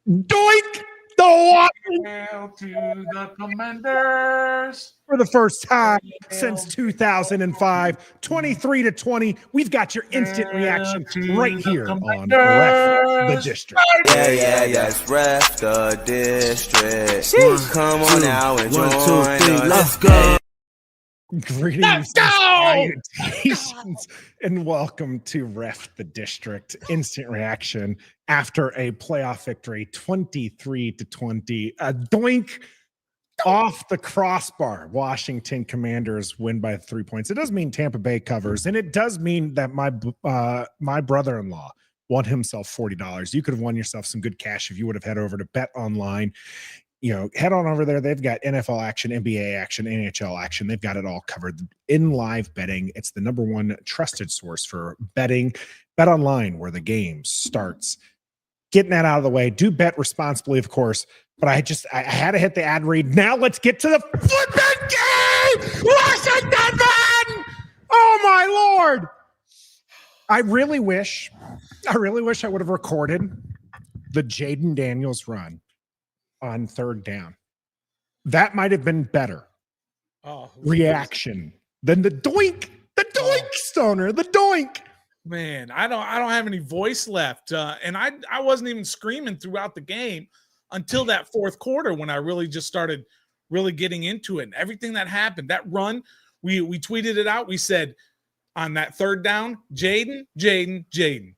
Doink! The Washington Hail to the Commanders. for the first time since 2005, 23-20. We've got your instant reaction right here on Ref the District. Yeah, it's Ref the District. Come on now and join us. Let's go. Greetings, salutations, and welcome to Ref the District instant reaction after a playoff victory, 23-20. A doink off the crossbar. Washington Commanders win by 3 points. It does mean Tampa Bay covers, and it does mean that my brother-in-law won himself $40. You could have won yourself some good cash if you would have head over to Bet Online. Head on over there. They've got NFL action, NBA action, NHL action. They've got it all covered in live betting. It's the #1 trusted source for betting. Bet Online, where the game starts. Getting that out of the way. Do bet responsibly, of course. But I had to hit the ad read. Now let's get to the flipping game. Washington! Oh my Lord! I really wish I would have recorded the Jaden Daniels run on third down. That might have been better reaction than the doink, stoner, the doink. Man, I don't have any voice left, and I wasn't even screaming throughout the game until that fourth quarter when I really just started really getting into it. And everything that happened, that run, we tweeted it out. We said on that third down, Jaden,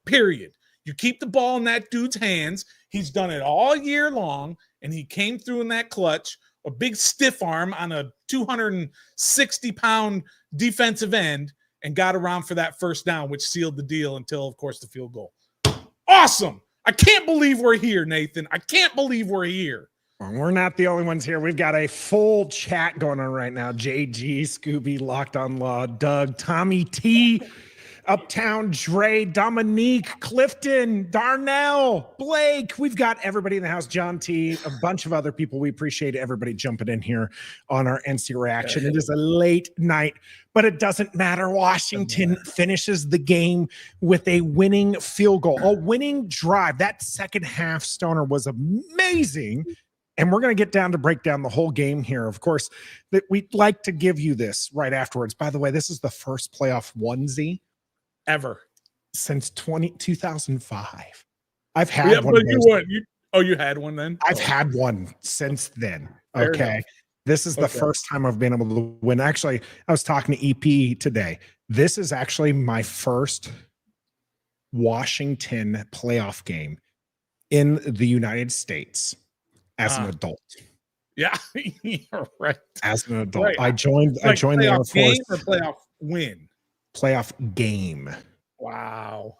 period. You keep the ball in that dude's hands. He's done it all year long. And he came through in that clutch, a big stiff arm on a 260-pound defensive end, and got around for that first down, which sealed the deal until, of course, the field goal. Awesome. I can't believe we're here, Nathan. I can't believe we're here. Well, we're not the only ones here. We've got a full chat going on right now. JG, Scooby, Locked on Law, Doug, Tommy T, Uptown Dre, Dominique, Clifton, Darnell, Blake. We've got everybody in the house. John T, a bunch of other people. We appreciate everybody jumping in here on our NC reaction. It is a late night, but it doesn't matter. Washington finishes the game with a winning field goal, a winning drive. That second half, Stoner, was amazing. And we're going to get down to break down the whole game here. Of course, that we'd like to give you this right afterwards. By the way, this is the first playoff onesie ever since 2005. I've had one. You had one then? I've had one since then. Okay. This is the first time I've been able to win. Actually, I was talking to EP today. This is actually my first Washington playoff game in the United States as an adult. Yeah, you're right. As an adult. Right. I joined the Air Force. Game or playoff win? Playoff game. Wow.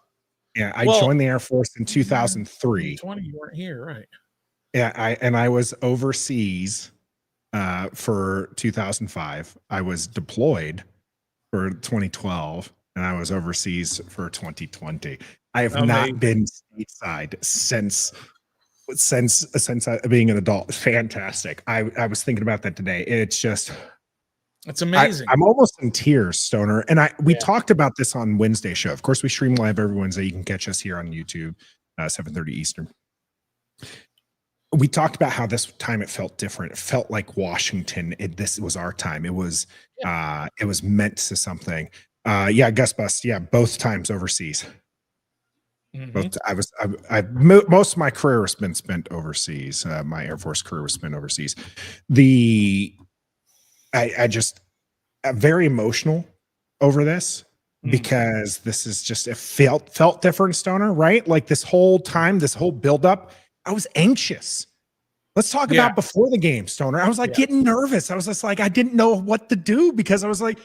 Yeah, I joined the Air Force in 2003. 20, you weren't here, right? Yeah, I was overseas for 2005. I was deployed for 2012, and I was overseas for 2020. I have not been stateside since being an adult. Fantastic. I was thinking about that today. It's amazing. I'm almost in tears, Stoner. And we talked about this on Wednesday show. Of course, we stream live every Wednesday. You can catch us here on YouTube, 7:30 Eastern. We talked about how this time it felt different. It felt like Washington. This was our time. It was meant to something. Gus Bus. Yeah, both times overseas. Mm-hmm. Most of my career has been spent overseas. My Air Force career was spent overseas. I just very emotional over this because this is just, it felt different, Stoner, right? Like this whole time, this whole buildup, I was anxious. Let's talk about before the game, Stoner. I was like getting nervous. I was just like, I didn't know what to do because I was like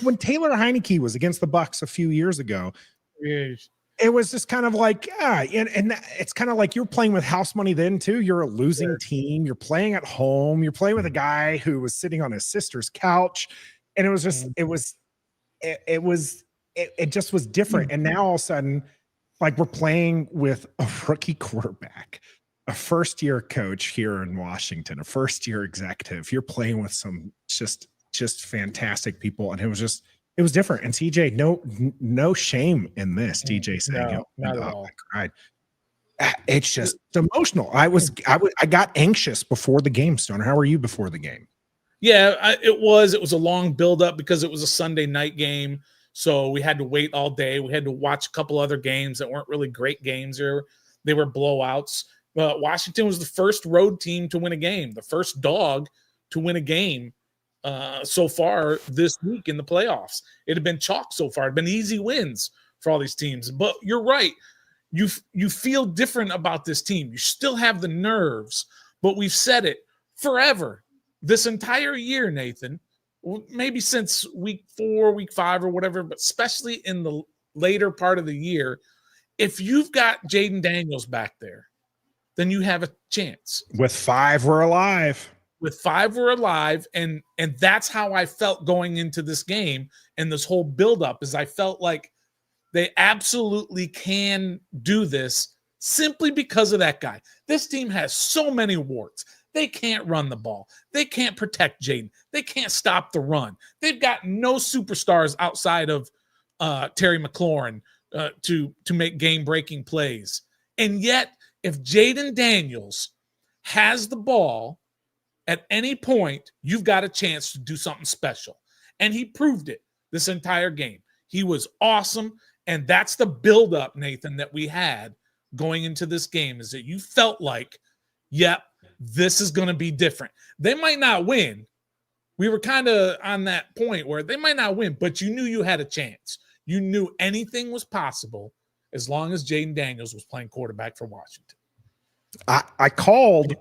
when Taylor Heineke was against the Bucs a few years ago, it was just kind of like, and it's kind of like you're playing with house money then too. You're a losing team. You're playing at home. You're playing with a guy who was sitting on his sister's couch. And it was just, it just was different. And now all of a sudden, like we're playing with a rookie quarterback, a first-year coach here in Washington, a first-year executive. You're playing with some just fantastic people. And it was different. And TJ, no shame in this. TJ saying, not at all. I cried. It's just emotional. I got anxious before the game, Stoner. How were you before the game? Yeah, it was a long buildup because it was a Sunday night game. So we had to wait all day. We had to watch a couple other games that weren't really great games, or they were blowouts. Washington was the first road team to win a game, the first dog to win a game so far this week in the playoffs. It had been chalk so far. It had been easy wins for all these teams. But you're right. You feel different about this team. You still have the nerves, but we've said it forever. This entire year, Nathan, maybe since week 4, week 5 or whatever, but especially in the later part of the year, if you've got Jaden Daniels back there, then you have a chance. With 5, we're alive. With 5, we're alive. And that's how I felt going into this game and this whole buildup is I felt like they absolutely can do this simply because of that guy. This team has so many warts. They can't run the ball. They can't protect Jaden. They can't stop the run. They've got no superstars outside of Terry McLaurin to make game-breaking plays. And yet, if Jaden Daniels has the ball at any point, you've got a chance to do something special. And he proved it this entire game. He was awesome. And that's the buildup, Nathan, that we had going into this game is that you felt like, yep, this is going to be different. They might not win. We were kind of on that point where they might not win, but you knew you had a chance. You knew anything was possible as long as Jaden Daniels was playing quarterback for Washington. I called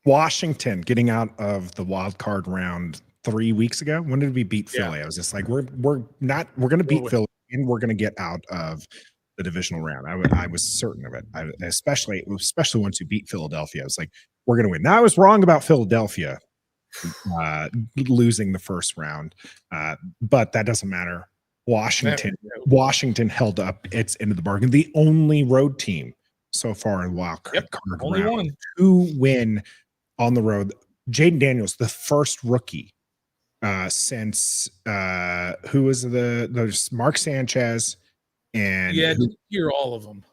Washington getting out of the wild card round 3 weeks ago. When did we beat Philly? I was just like, we're going to beat Philly and we're going to get out of the divisional round. I was certain of it. Especially once you beat Philadelphia, I was like, we're going to win. Now I was wrong about Philadelphia losing the first round, but that doesn't matter. Washington held up its end of the bargain. The only road team so far in wild card round to win on the road. Jaden Daniels, the first rookie since who was there's Mark Sanchez and I didn't hear all of them.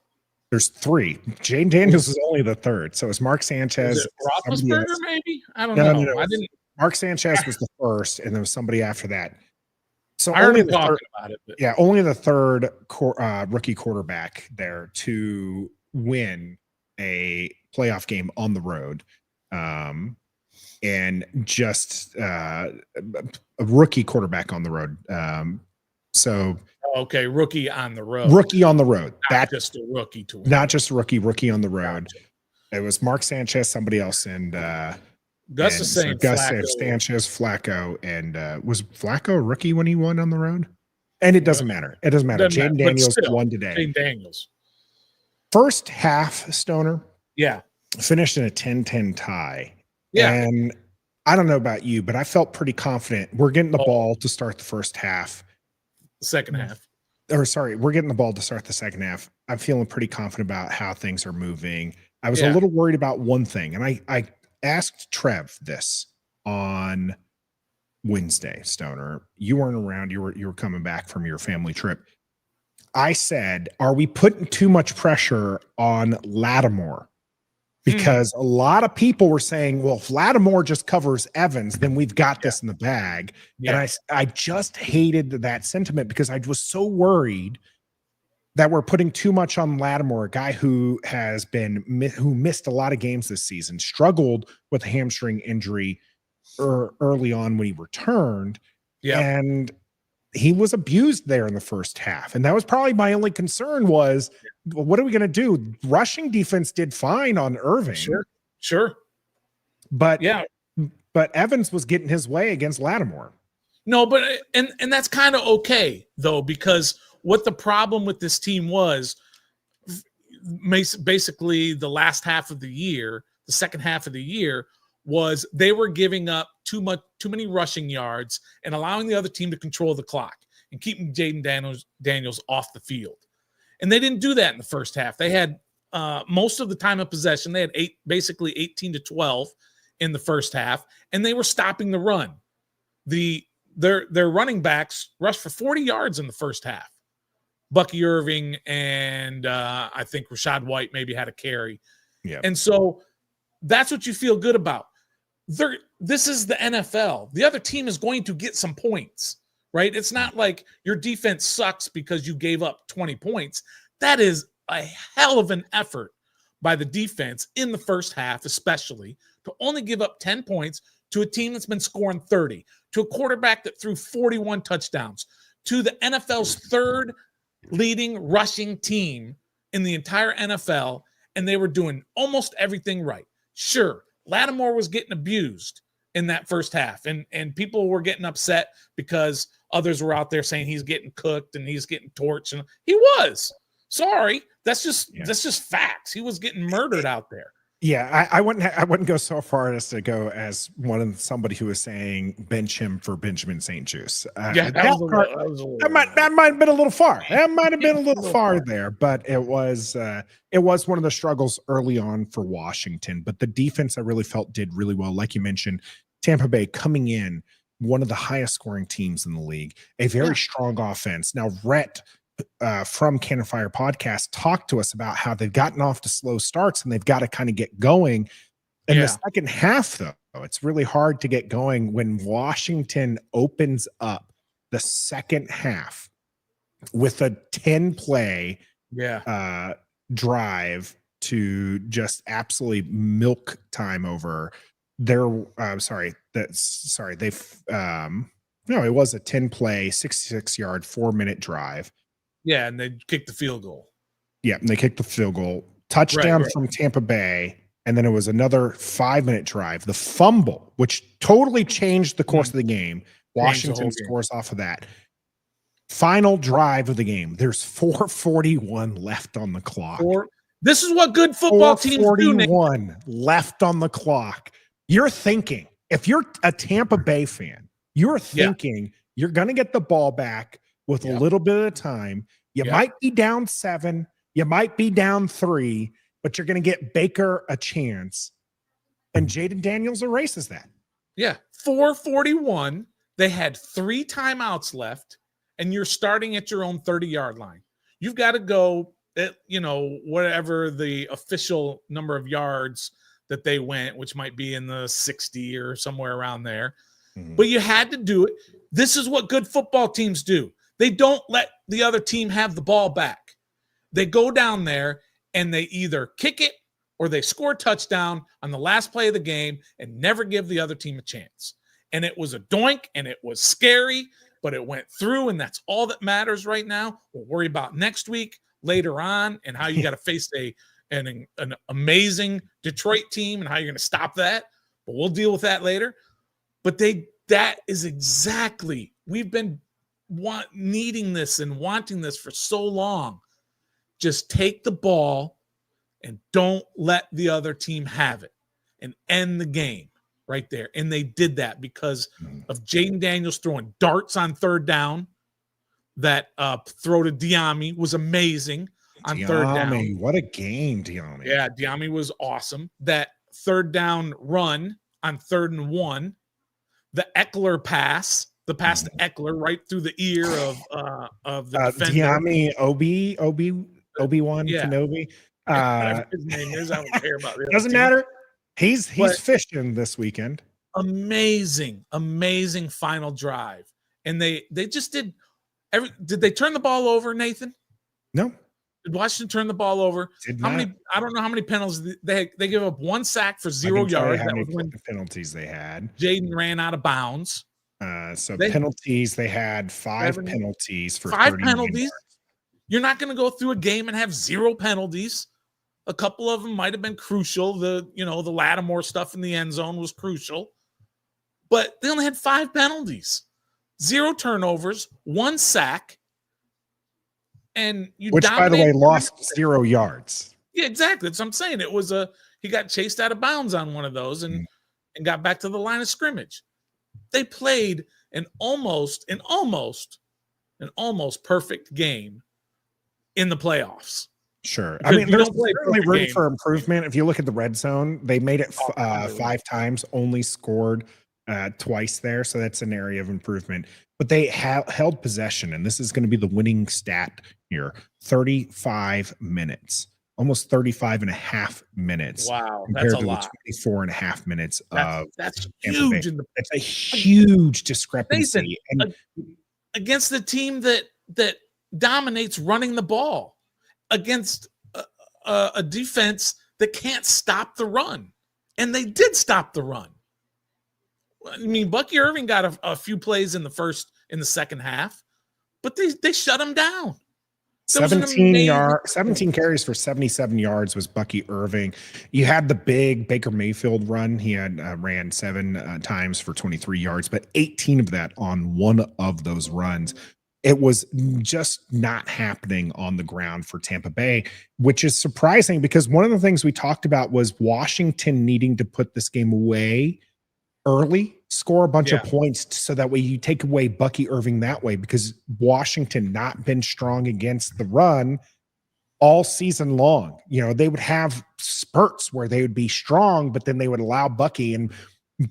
There's 3. Jaden Daniels is only the third. So it's Mark Sanchez. Roethlisberger, maybe? I don't know. No. I didn't. Mark Sanchez was the first, and there was somebody after that. So I heard him talking about it. Yeah, only the third rookie quarterback there to win a playoff game on the road. And just a rookie quarterback on the road. Okay, rookie on the road. Rookie on the road. Not just a rookie to win. Not just a rookie on the road. Gotcha. It was Mark Sanchez, somebody else, and Gus is saying Sanchez, Flacco, and was Flacco a rookie when he won on the road? And it doesn't matter. It doesn't matter. Jaden Daniels won today. Jaden Daniels. First half, Stoner. Yeah. Finished in a 10-10 tie. Yeah. And I don't know about you, but I felt pretty confident. We're getting the ball to start the first half. Second half. We're getting the ball to start the second half. I'm feeling pretty confident about how things are moving. I was a little worried about one thing, and I asked Trev this on Wednesday, Stoner. You weren't around. You were coming back from your family trip. I said, are we putting too much pressure on Lattimore? Because a lot of people were saying, well, if Lattimore just covers Evans, then we've got this in the bag. Yeah. And I just hated that sentiment because I was so worried that we're putting too much on Lattimore, a guy who missed a lot of games this season, struggled with a hamstring injury early on when he returned. Yeah. And he was abused there in the first half. And that was probably my only concern was, well, what are we going to do? Rushing defense did fine on Irving. Sure. But Evans was getting his way against Lattimore. No, but and that's kind of okay though, because what the problem with this team was basically the last half of the year, the second half of the year, was they were giving up too many rushing yards and allowing the other team to control the clock and keeping Jaden Daniels off the field. And they didn't do that in the first half. They had most of the time of possession. They had basically 18-12 in the first half, and they were stopping the run. Their running backs rushed for 40 yards in the first half. Bucky Irving and I think Rashad White maybe had a carry. Yeah. And so that's what you feel good about. This is the NFL. The other team is going to get some points, right? It's not like your defense sucks because you gave up 20 points. That is a hell of an effort by the defense in the first half, especially to only give up 10 points to a team that's been scoring 30, to a quarterback that threw 41 touchdowns, to the NFL's third leading rushing team in the entire NFL, and they were doing almost everything right. Sure, Lattimore was getting abused in that first half, and people were getting upset because others were out there saying he's getting cooked and he's getting torched, and he was. Sorry, that's just facts. He was getting murdered out there. Yeah, I wouldn't go so far as to go as somebody who was saying bench him for Benjamin St. Juice. That might have been a little far. That might have been a little far there, but it was one of the struggles early on for Washington. But the defense I really felt did really well. Like you mentioned, Tampa Bay coming in, one of the highest scoring teams in the league, a very strong offense. Now, Rhett from Cannon Fire Podcast talked to us about how they've gotten off to slow starts and they've got to kind of get going. In the second half, though, it's really hard to get going when Washington opens up the second half with a 10-play drive to just absolutely milk time over their it was a 10-play, 66-yard, 4-minute drive. Yeah, and they kicked the field goal. Yeah, and they kicked the field goal. Touchdown from Tampa Bay, and then it was another 5-minute drive. The fumble, which totally changed the course of the game. Washington scores off of that. Final drive of the game. There's 4:41 left on the clock. This is what good football teams do. 4:41 left on the clock. You're thinking, if you're a Tampa Bay fan, you're thinking you're going to get the ball back with a little bit of time. You might be down 7, you might be down 3, but you're going to get Baker a chance. And Jaden Daniels erases that. Yeah, 4:41. They had 3 timeouts left, and you're starting at your own 30-yard line. You've got to go at, whatever the official number of yards that they went, which might be in the 60 or somewhere around there. Mm-hmm. But you had to do it. This is what good football teams do. They don't let the other team have the ball back. They go down there and they either kick it or they score a touchdown on the last play of the game and never give the other team a chance. And it was a doink and it was scary, but it went through, and that's all that matters right now. We'll worry about next week later on and how you got to face an amazing Detroit team and how you're going to stop that. But we'll deal with that later. But that is exactly, we've been needing this and wanting this for so long. Just take the ball and don't let the other team have it and end the game right there. And they did that because of Jaden Daniels throwing darts on third down. That throw to Diami was amazing on third down. What a game, Diami. Yeah, Diami was awesome. That third down run on 3rd and 1, the Eckler pass. The pass to Eckler right through the ear of the defender. Diami Obi-Wan Kenobi. His name is. I don't care about it. Doesn't matter. He's fishing this weekend. Amazing final drive, and they just did. Did they turn the ball over, Nathan? No. Did Washington turn the ball over? Many? I don't know how many penalties they give up. 1 sack for 0 yards. That was when penalties they had. Jaden ran out of bounds. Penalties, they had 5 penalties for 5 penalties. Yards. You're not going to go through a game and have 0 penalties. A couple of them might have been crucial. The Lattimore stuff in the end zone was crucial, but they only had 5 penalties, 0 turnovers, 1 sack, and which, by the way, lost 0 yards. Yeah, exactly. That's what I'm saying. It was he got chased out of bounds on one of those and got back to the line of scrimmage. They played an almost perfect game in the playoffs. Sure. I mean, there's certainly room for improvement. If you look at the red zone, they made it 5 times, only scored twice there. So that's an area of improvement. But they held possession, and this is going to be the winning stat here, 35 minutes. Almost 35 and a half minutes. Wow, compared that's a to lot. the 24 and a half minutes of That's Tampa Bay. huge. That's a huge discrepancy. Nathan, against the team that dominates running the ball, against a defense that can't stop the run, and they did stop the run. I mean, Bucky Irving got a few plays in the second half, but they shut him down. 17 carries for 77 yards was Bucky Irving. You had the big Baker Mayfield run. He had ran 7 times for 23 yards, but 18 of that on one of those runs. It was just not happening on the ground for Tampa Bay, which is surprising because one of the things we talked about was Washington needing to put this game away early, score a bunch of points so that way you take away Bucky Irving that way, because Washington not been strong against the run all season long. You know, they would have spurts where they would be strong, but then they would allow Bucky, and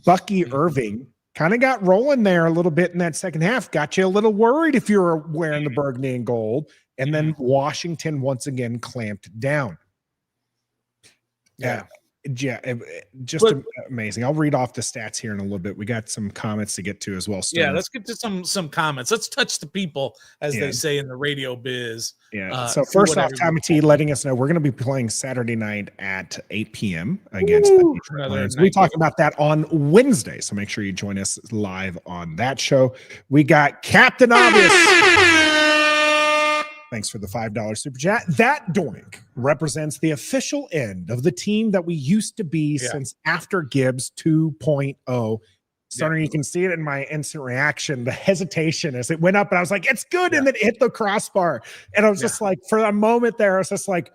Bucky Irving kind of got rolling there a little bit in that second half, got you a little worried if you were wearing the burgundy and gold, and then Washington once again clamped down. Just amazing. I'll read off the stats here in a little bit. We got some comments to get to as well. Yeah, let's get to some comments. Let's touch the people, as they say in the radio biz. So first off, Tommy T letting us know we're going to be playing Saturday night at 8 p.m. against the Detroit Lions. We talk about that on Wednesday, so make sure you join us live on that show. We got Captain Obvious. Thanks for the $5 super chat. That doink represents the official end of the team that we used to be since after Gibbs 2.0. Starter, you can see it in my instant reaction, the hesitation as it went up, and I was like, it's good, and then it hit the crossbar. And I was just like, for a moment there, I was just like,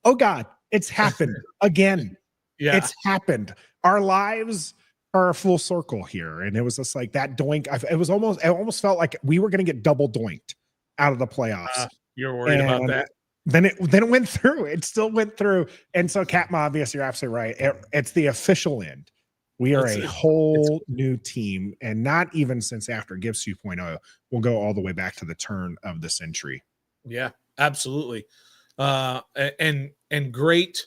oh God, it's happened again. It's happened. Our lives are a full circle here. And it was just like that doink. It almost felt like we were going to get double doinked out of the playoffs. You're worried about that? Then it went through. It still went through. And so, Captain Obvious, you're absolutely right. It's the official end. We are a whole new team, and not even since after Gibbs 2.0, we'll go all the way back to the turn of the century. Yeah, absolutely. And great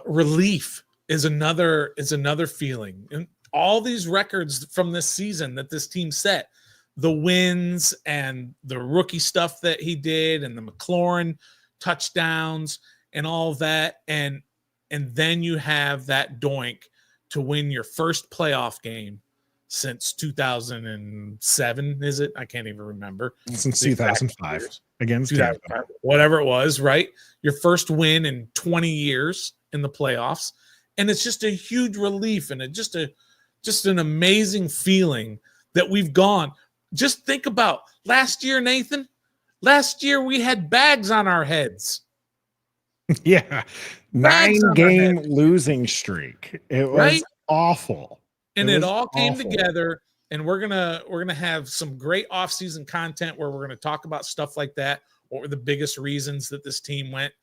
relief is another feeling. And all these records from this season that this team set, the wins and the rookie stuff that he did and the McLaurin touchdowns and all of that. And then you have that doink to win your first playoff game since 2007, is it? I can't even remember. Since 2005 against Tampa. Whatever it was, right? Your first win in 20 years in the playoffs. And it's just a huge relief and just an amazing feeling that we've gone. Just think about last year, Nathan. Last year we had bags on our heads. Yeah. 9-game losing streak. It was awful. And it all came together. And we're gonna have some great off-season content where we're gonna talk about stuff like that. What were the biggest reasons that this team went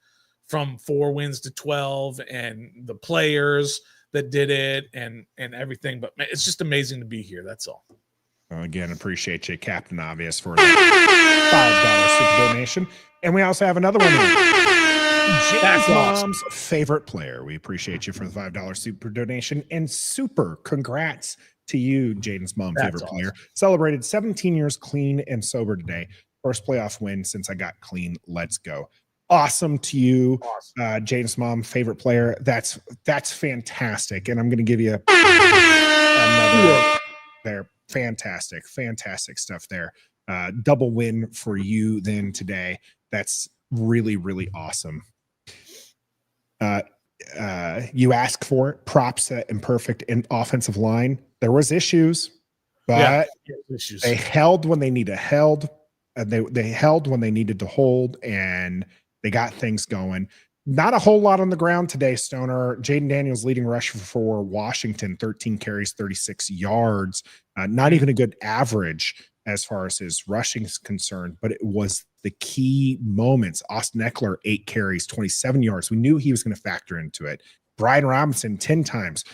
from 4 wins to 12, and the players that did it, and everything. But man, it's just amazing to be here. That's all. Well, again, appreciate you, Captain Obvious, for that $5 super donation. And we also have another one here. James Mom's favorite player. We appreciate you for the $5 super donation. And super congrats to you, Jaden's mom, favorite player. Celebrated 17 years clean and sober today. First playoff win since I got clean. Let's go. Awesome to you, Jaden's mom, favorite player. That's fantastic. And I'm going to give you another there. Fantastic stuff there. Double win for you then today. That's really, really awesome. You asked for it. Props at imperfect in offensive line. There was issues, but they held when they needed held. They held when they needed to hold, and they got things going. Not a whole lot on the ground today, Stoner. Jaden Daniels leading rusher for Washington, 13 carries, 36 yards. Not even a good average as far as his rushing is concerned, but it was the key moments. Austin Eckler, 8 carries, 27 yards. We knew he was going to factor into it. Brian Robinson, 10 times.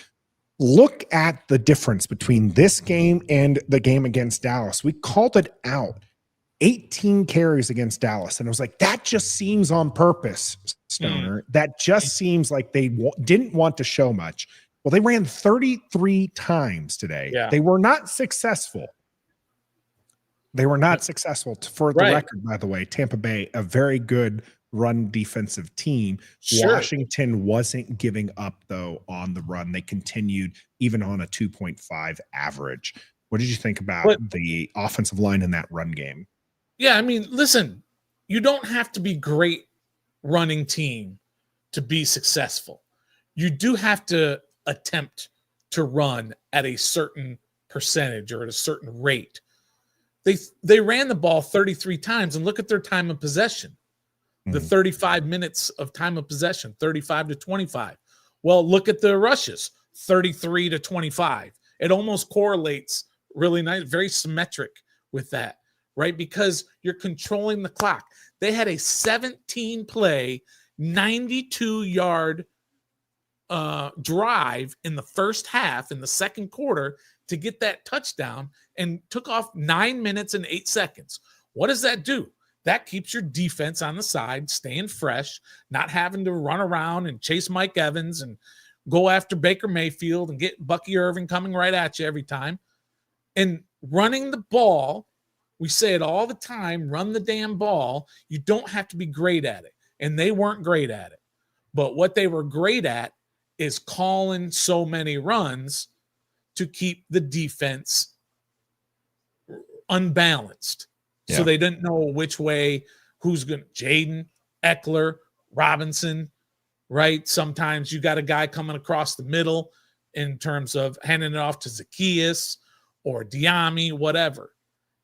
look at the difference between this game and the game against Dallas. We called it out. 18 carries against Dallas. And I was like, that just seems on purpose, Stoner. That just seems like they didn't want to show much. Well, they ran 33 times today. Yeah. They were not successful. They were not successful. For the record, by the way, Tampa Bay, a very good run defensive team. Sure. Washington wasn't giving up, though, on the run. They continued even on a 2.5 average. What did you think about the offensive line in that run game? Yeah, I mean, listen, you don't have to be great running team to be successful. You do have to attempt to run at a certain percentage or at a certain rate. They ran the ball 33 times, and look at their time of possession. The 35 minutes of time of possession, 35 to 25. Well, look at the rushes, 33 to 25. It almost correlates really nice, very symmetric with that, right? Because you're controlling the clock. They had a 17-play, 92-yard drive in the first half, in the second quarter, to get that touchdown, and took off 9 minutes and 8 seconds. What does that do? That keeps your defense on the side, staying fresh, not having to run around and chase Mike Evans and go after Baker Mayfield and get Bucky Irving coming right at you every time. And running the ball, we say it all the time, run the damn ball. You don't have to be great at it. And they weren't great at it. But what they were great at is calling so many runs to keep the defense unbalanced. Yeah. So they didn't know which way, who's going to, Jaden, Eckler, Robinson, right? Sometimes you got a guy coming across the middle in terms of handing it off to Zacchaeus or Diami, whatever.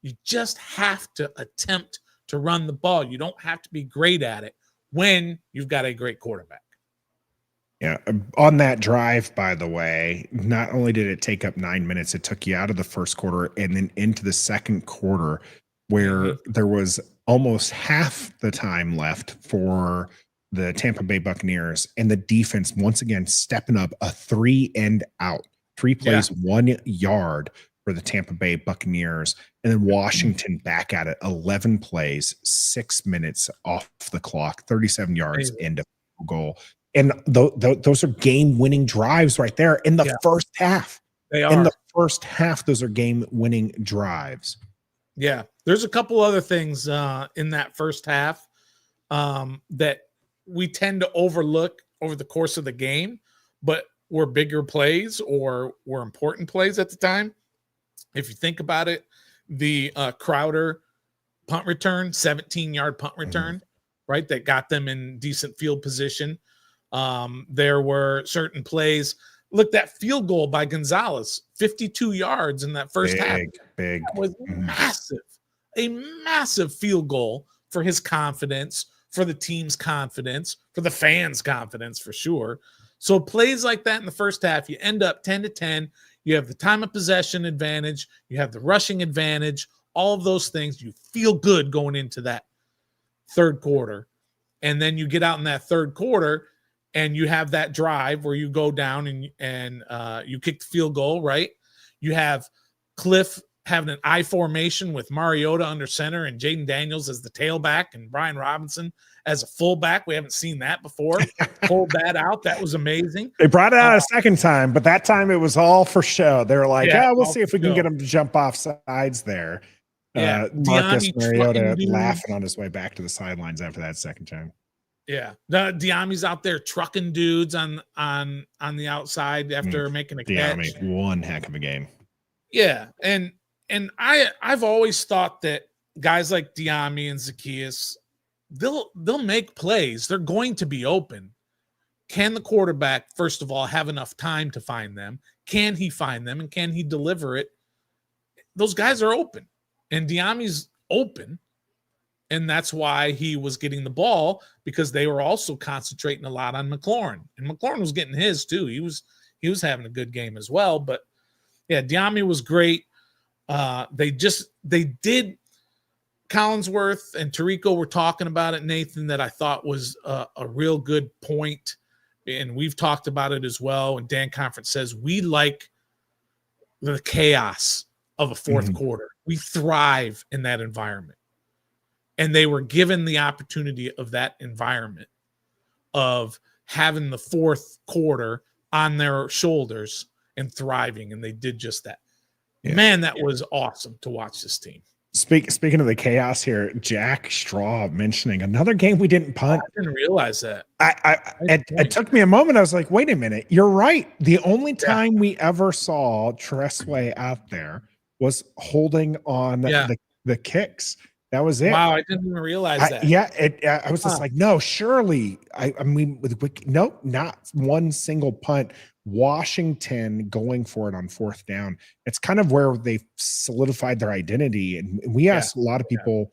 You just have to attempt to run the ball. You don't have to be great at it when you've got a great quarterback. Yeah. On that drive, by the way, not only did it take up 9 minutes, it took you out of the first quarter and then into the second quarter, where there was almost half the time left for the Tampa Bay Buccaneers, and the defense once again stepping up a 3 and out, 3 plays, 1 yard for the Tampa Bay Buccaneers, and then Washington back at it, 11 plays, 6 minutes off the clock, 37 yards into goal. And those are game-winning drives right there in the first half. They are. In the first half, those are game-winning drives. Yeah, there's a couple other things in that first half that we tend to overlook over the course of the game, but were bigger plays or were important plays at the time. If you think about it, the Crowder punt return, 17-yard punt return, right, that got them in decent field position. There were certain plays. Look, that field goal by Gonzalez, 52 yards in that first half. Big. That was massive. A massive field goal for his confidence, for the team's confidence, for the fans' confidence, for sure. So plays like that in the first half, you end up 10-10. You have the time of possession advantage. You have the rushing advantage. All of those things. You feel good going into that third quarter. And then you get out in that third quarter, and you have that drive where you go down and you kick the field goal, right? You have Cliff having an I formation with Mariota under center and Jaden Daniels as the tailback and Brian Robinson as a fullback. We haven't seen that before. Pulled that out. That was amazing. They brought it out a second time, but that time it was all for show. They were like, we'll see if we can get him to jump off sides there. Marcus Mariota laughing on his way back to the sidelines after that second time. Yeah, Diami's out there trucking dudes on the outside after making a catch. One heck of a game. Yeah, and I've always thought that guys like Diami and Zacchaeus, they'll make plays. They're going to be open. Can the quarterback, first of all, have enough time to find them? Can he find them, and can he deliver it? Those guys are open, and Diami's open. And that's why he was getting the ball, because they were also concentrating a lot on McLaurin. And McLaurin was getting his too. He was having a good game as well. But yeah, Diami was great. They did Collinsworth and Tirico were talking about it, Nathan, that I thought was a real good point and we've talked about it as well. And Dan Conference says we like the chaos of a fourth quarter. We thrive in that environment. And they were given the opportunity of that environment of having the fourth quarter on their shoulders and thriving. And they did just that. Yeah. Man, that was awesome to watch this team. Speaking of the chaos here, Jack Straw mentioning another game we didn't punt. I didn't realize that. It took me a moment. I was like, wait a minute. You're right. The only time we ever saw Tressway out there was holding on the kicks. That was it. Wow, I didn't even realize that. I was just like, no, surely. I mean, nope, not one single punt. Washington going for it on fourth down. It's kind of where they solidified their identity. And we asked a lot of people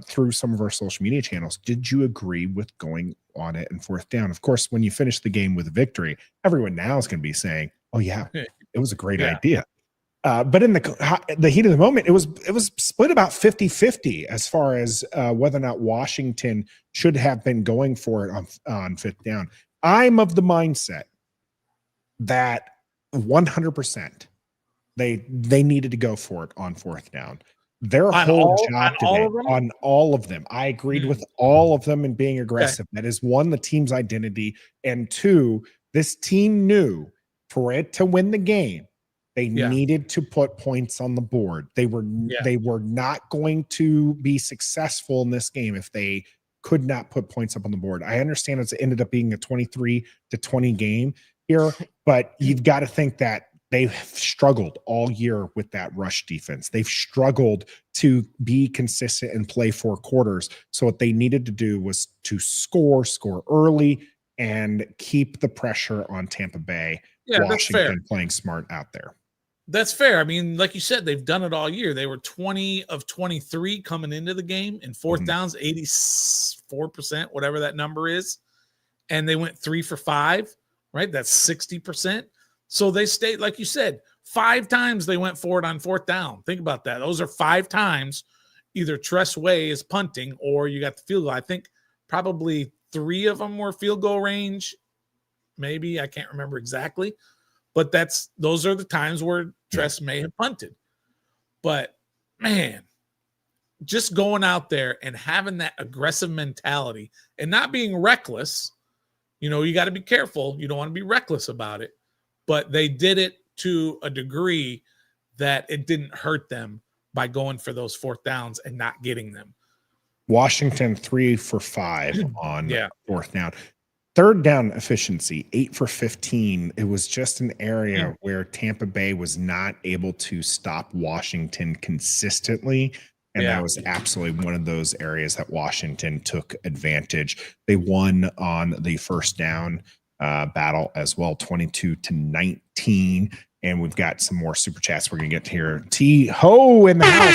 through some of our social media channels, did you agree with going on it in fourth down? Of course, when you finish the game with a victory, everyone now is going to be saying, oh yeah, it was a great idea. But in the heat of the moment, it was split about 50-50 as far as whether or not Washington should have been going for it on fifth down. I'm of the mindset that 100% they needed to go for it on fourth down. Their whole job today on all of them. I agreed with all of them in being aggressive. That is one, the team's identity, and two, this team knew for it to win the game, they needed to put points on the board. They were not going to be successful in this game if they could not put points up on the board. I understand it ended up being a 23-20 game here, but you've got to think that they've struggled all year with that rush defense. They've struggled to be consistent and play four quarters. So what they needed to do was to score early and keep the pressure on Tampa Bay. Yeah, Washington playing smart out there. That's fair. I mean, like you said, they've done it all year. They were 20 of 23 coming into the game in fourth downs, 84%, whatever that number is. And they went 3 for 5, right? That's 60%. So they stayed, like you said, 5 times they went for it on fourth down. Think about that. Those are 5 times either Tressway is punting or you got the field goal. I think probably 3 of them were field goal range. Maybe, I can't remember exactly. But those are the times where Tress may have punted. But, man, just going out there and having that aggressive mentality and not being reckless, you got to be careful. You don't want to be reckless about it. But they did it to a degree that it didn't hurt them by going for those fourth downs and not getting them. Washington 3 for 5 on fourth down. Third down efficiency, 8 for 15. It was just an area where Tampa Bay was not able to stop Washington consistently. And that was absolutely one of those areas that Washington took advantage. They won on the first down battle as well, 22-19. And we've got some more super chats we're going to get to here. T-Ho in the house.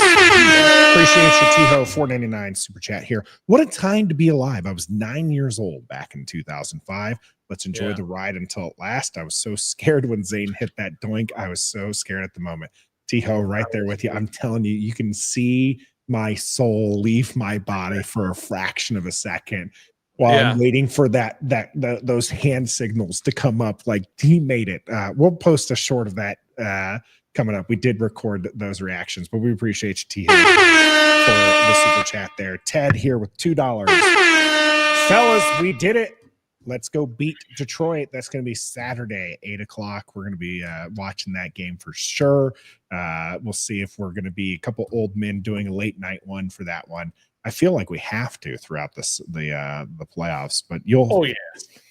Appreciate you, T-Ho. $4.99 super chat here. What a time to be alive. I was 9 years old back in 2005. Let's enjoy the ride until it lasts. I was so scared when Zane hit that doink. I was so scared at the moment. T-Ho, right there with you. I'm telling you, you can see my soul leave my body for a fraction of a second while I'm waiting for those hand signals to come up. Like, he made it. We'll post a short of that coming up. We did record those reactions, but we appreciate you, T, for the super chat there. Ted here with $2. Fellas, we did it. Let's go beat Detroit. That's going to be Saturday, 8 o'clock. We're going to be watching that game for sure. We'll see if we're going to be a couple old men doing a late night one for that one. I feel like we have to throughout the playoffs, but you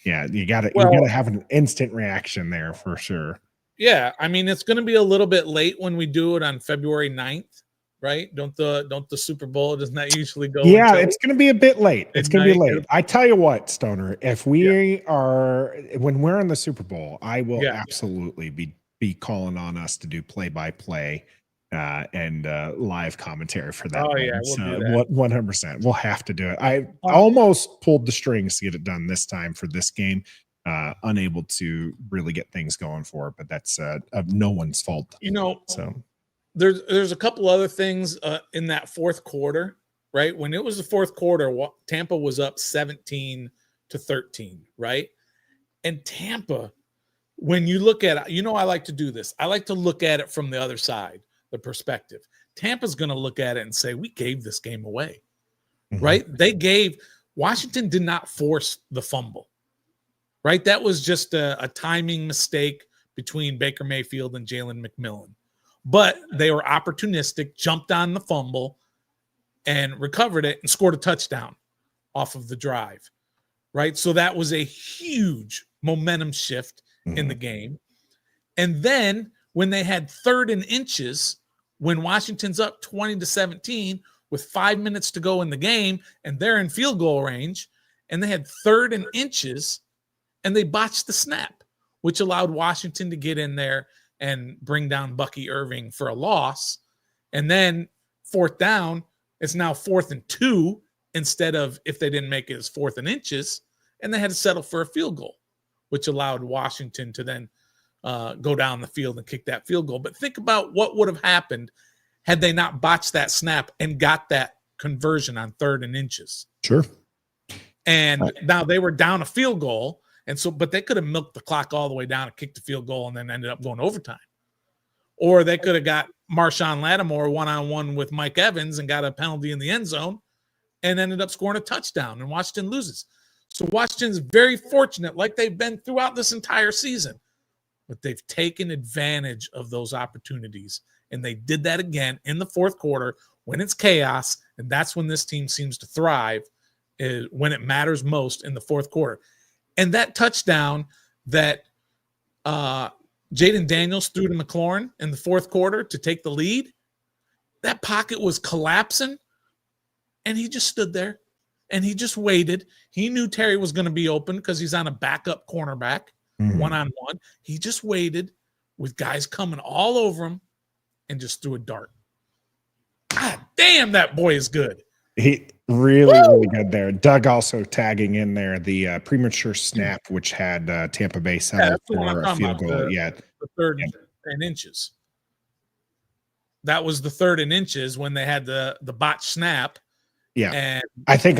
got to have an instant reaction there for sure. Yeah, I mean, it's going to be a little bit late when we do it on February 9th, right? Don't the Super Bowl, doesn't that usually go? Yeah, it's going to be a bit late. It's going to be late. I tell you what, Stoner, if we are when we're in the Super Bowl, I will absolutely be calling on us to do play-by-play. And live commentary for that. Oh, yeah, we'll do that. 100%. We'll have to do it. I almost pulled the strings to get it done this time for this game. Unable to really get things going for it, but that's no one's fault. So there's a couple other things in that fourth quarter, right? When it was the fourth quarter, Tampa was up 17-13, right? And Tampa, when you look at it, I like to do this. I like to look at it from the other side, the perspective. Tampa's going to look at it and say, we gave this game away, right? Washington did not force the fumble, right? That was just a timing mistake between Baker Mayfield and Jalen McMillan. But they were opportunistic, jumped on the fumble and recovered it and scored a touchdown off of the drive, right? So that was a huge momentum shift in the game. And then when they had 3rd and inches, when Washington's up 20-17 with 5 minutes to go in the game and they're in field goal range and they had 3rd and inches and they botched the snap, which allowed Washington to get in there and bring down Bucky Irving for a loss. And then 4th down, it's now 4th and 2 instead of, if they didn't make it, as 4th and inches, and they had to settle for a field goal, which allowed Washington to then go down the field and kick that field goal. But think about what would have happened had they not botched that snap and got that conversion on 3rd and inches. Sure. And now they were down a field goal. And so, but they could have milked the clock all the way down and kicked the field goal and then ended up going overtime. Or they could have got Marshawn Lattimore one-on-one with Mike Evans and got a penalty in the end zone and ended up scoring a touchdown, and Washington loses. So Washington's very fortunate, like they've been throughout this entire season, but they've taken advantage of those opportunities. And they did that again in the 4th quarter when it's chaos. And that's when this team seems to thrive, is when it matters most, in the 4th quarter. And that touchdown that Jaden Daniels threw to McLaurin in the 4th quarter to take the lead, that pocket was collapsing, and he just stood there, and he just waited. He knew Terry was going to be open because he's on a backup cornerback, one-on-one. He just waited with guys coming all over him and just threw a dart. God damn, that boy is good. He really good there. Doug also tagging in there the premature snap, which had Tampa Bay settled for a field goal. The 3rd and inches. That was the 3rd and inches when they had the botched snap. Yeah, and I think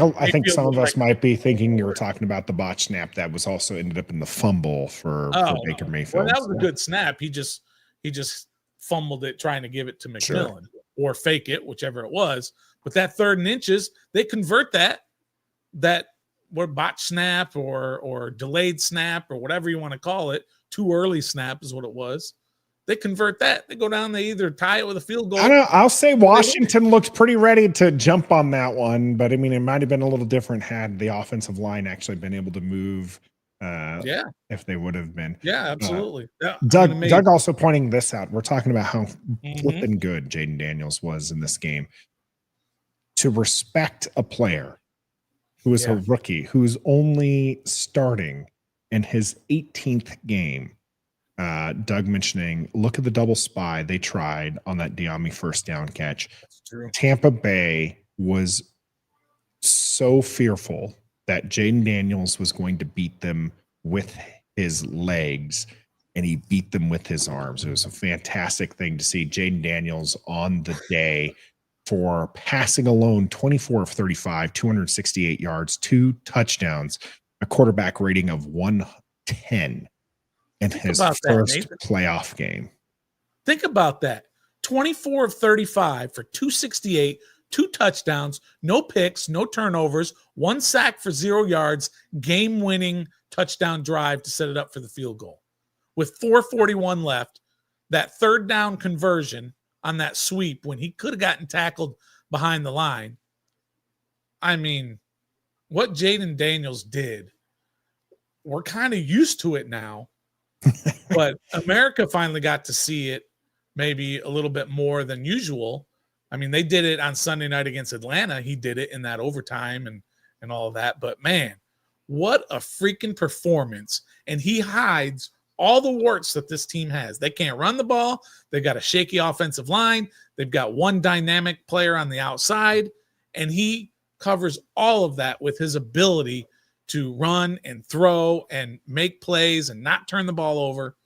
some of us might be thinking you were talking about the botched snap that was also ended up in the fumble for Baker Mayfield. Well, that was a good snap. He just fumbled it trying to give it to McMillan or fake it, whichever it was. But that 3rd and inches, they convert that botched snap or delayed snap or whatever you want to call it. Too early snap is what it was. They convert that. They go down. They either tie it with a field goal. I'll say Washington looked pretty ready to jump on that one, but I mean, it might have been a little different had the offensive line actually been able to move. If they would have been. Yeah, absolutely. Doug also pointing this out. We're talking about how flipping good Jaden Daniels was in this game. To respect a player who is a rookie, who's only starting in his 18th game. Doug mentioning, look at the double spy they tried on that Diami 1st down catch. That's true. Tampa Bay was so fearful that Jaden Daniels was going to beat them with his legs, and he beat them with his arms. It was a fantastic thing to see Jaden Daniels on the day for passing alone, 24 of 35, 268 yards, 2 touchdowns, a quarterback rating of 110 in his first playoff game. Think about that. 24 of 35 for 268, 2 touchdowns, no picks, no turnovers, 1 sack for 0 yards, game-winning touchdown drive to set it up for the field goal. With 4:41 left, that 3rd down conversion on that sweep when he could have gotten tackled behind the line. I mean, what Jaden Daniels did, we're kind of used to it now, but America finally got to see it maybe a little bit more than usual. I mean, they did it on Sunday night against Atlanta. He did it in that overtime and all of that. But, man, what a freaking performance. And he hides all the warts that this team has. They can't run the ball. They've got a shaky offensive line. They've got one dynamic player on the outside. And he covers all of that with his ability to run and throw and make plays and not turn the ball over.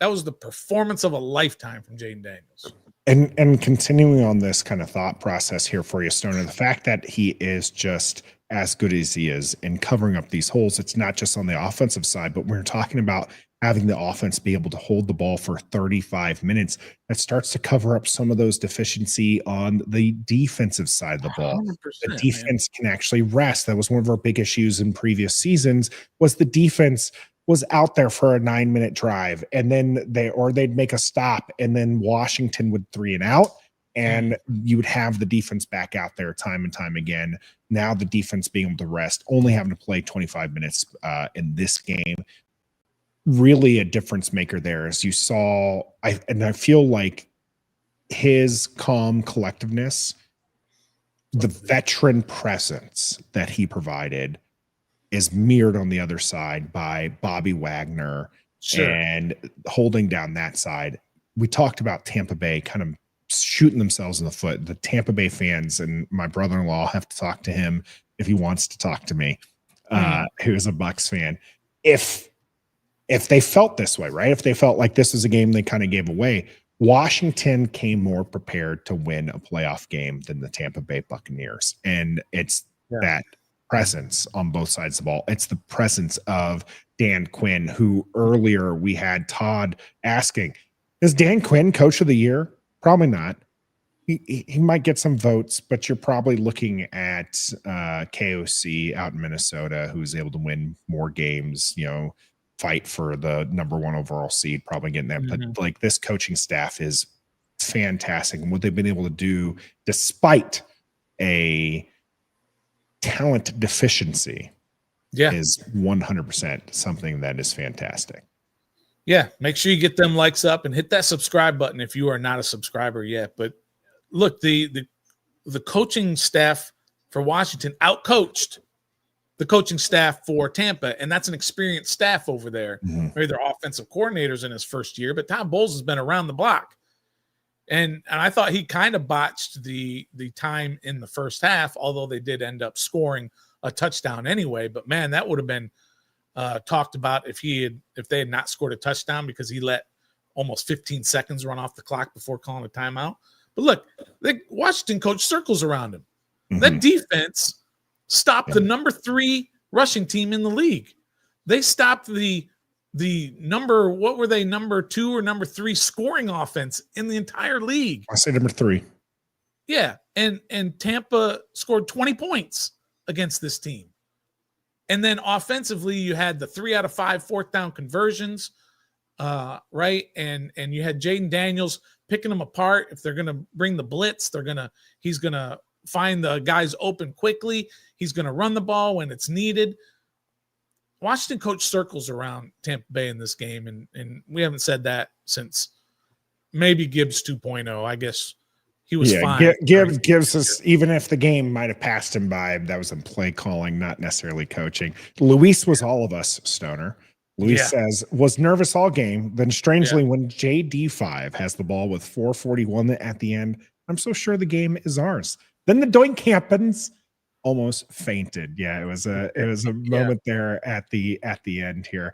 That was the performance of a lifetime from Jaden Daniels. And continuing on this kind of thought process here for you, Stoner, the fact that he is just as good as he is in covering up these holes, it's not just on the offensive side, but we're talking about having the offense be able to hold the ball for 35 minutes. That starts to cover up some of those deficiency on the defensive side of the ball. The defense can actually rest. That was one of our big issues in previous seasons, was the defense was out there for a 9-minute drive, and then they'd make a stop, and then Washington would 3 and out, and you would have the defense back out there time and time again. Now the defense being able to rest, only having to play 25 minutes in this game, really a difference maker there. As you saw, I feel like his calm collectiveness, the veteran presence that he provided, is mirrored on the other side by Bobby Wagner and holding down that side. We talked about Tampa Bay kind of shooting themselves in the foot. The Tampa Bay fans, and my brother-in-law, have to talk to him if he wants to talk to me, who is a Bucs fan. If they felt this way, right? If they felt like this is a game they kind of gave away, Washington came more prepared to win a playoff game than the Tampa Bay Buccaneers. And it's that presence on both sides of the ball. It's the presence of Dan Quinn, who earlier we had Todd asking, is Dan Quinn coach of the year? Probably not. He might get some votes, but you're probably looking at KOC out in Minnesota, who's able to win more games, fight for the number 1 overall seed, probably getting that. But like, this coaching staff is fantastic. And what they've been able to do, despite a talent deficiency, is 100% something that is fantastic. Yeah, make sure you get them likes up and hit that subscribe button if you are not a subscriber yet. But look, the coaching staff for Washington outcoached the coaching staff for Tampa, and that's an experienced staff over there. Maybe they're offensive coordinators in his first year, but Tom Bowles has been around the block. And I thought he kind of botched the time in the first half, although they did end up scoring a touchdown anyway. But man, that would have been talked about if they had not scored a touchdown, because he let almost 15 seconds run off the clock before calling a timeout. But look, the Washington coach circles around him. That defense stopped the number 3 rushing team in the league. They stopped the number, what were they, number 2 or number 3 scoring offense in the entire league. I say number 3. Yeah, and Tampa scored 20 points against this team. And then offensively, you had the 3 out of 5 fourth down conversions, right? And you had Jaden Daniels picking them apart. If they're going to bring the blitz, he's going to find the guys open quickly. He's going to run the ball when it's needed. Washington coach circles around Tampa Bay in this game, and we haven't said that since maybe Gibbs 2.0. I guess he was fine. Gibbs us, even if the game might have passed him by, that was in play calling, not necessarily coaching. Luis was all of us, Stoner. Luis says, was nervous all game. Then strangely, when JD5 has the ball with 4:41 at the end, I'm so sure the game is ours. Then the doink happens. Almost fainted. Yeah, it was a moment there at the end here.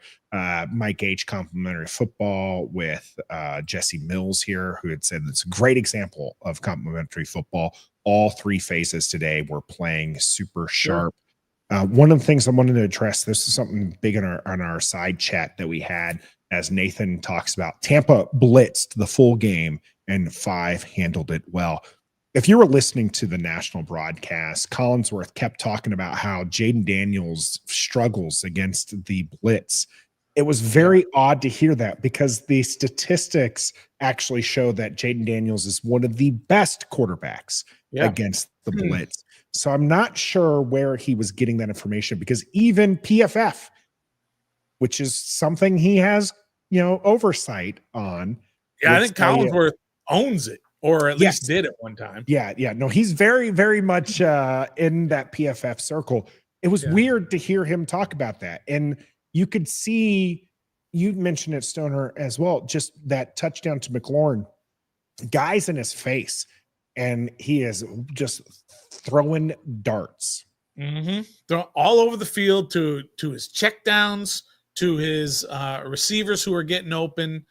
Mike H. complimentary football with Jesse Mills here, who had said it's a great example of complimentary football. All 3 phases today were playing super sharp. One of the things I wanted to address, this is something big on our side chat that we had, as Nathan talks about, Tampa blitzed the full game and 5 handled it well. If you were listening to the national broadcast, Collinsworth kept talking about how Jaden Daniels struggles against the blitz. It was very odd to hear that, because the statistics actually show that Jaden Daniels is one of the best quarterbacks against the blitz. So I'm not sure where he was getting that information, because even PFF, which is something he has, oversight on. Yeah, I think Collinsworth owns it. Or at least did at one time. Yeah. No, he's very, very much in that PFF circle. It was weird to hear him talk about that. And you could see, you mentioned it, Stoner, as well, just that touchdown to McLaurin, guys in his face, and he is just throwing darts. Throw all over the field to his checkdowns, to his receivers who are getting open.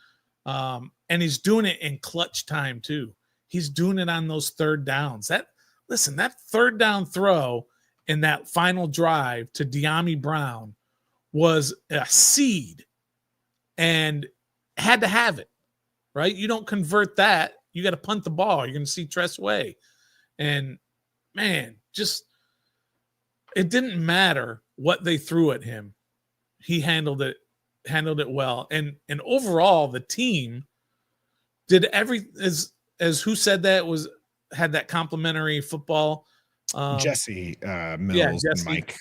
And he's doing it in clutch time too. He's doing it on those third downs. That third down throw in that final drive to De'Ami Brown was a seed and had to have it, right? You don't convert that. You got to punt the ball. You're going to see Tress Way. And, man, just it didn't matter what they threw at him. He handled it well. And overall, the team did as who said that had that complimentary football. Jesse Mills and Mike.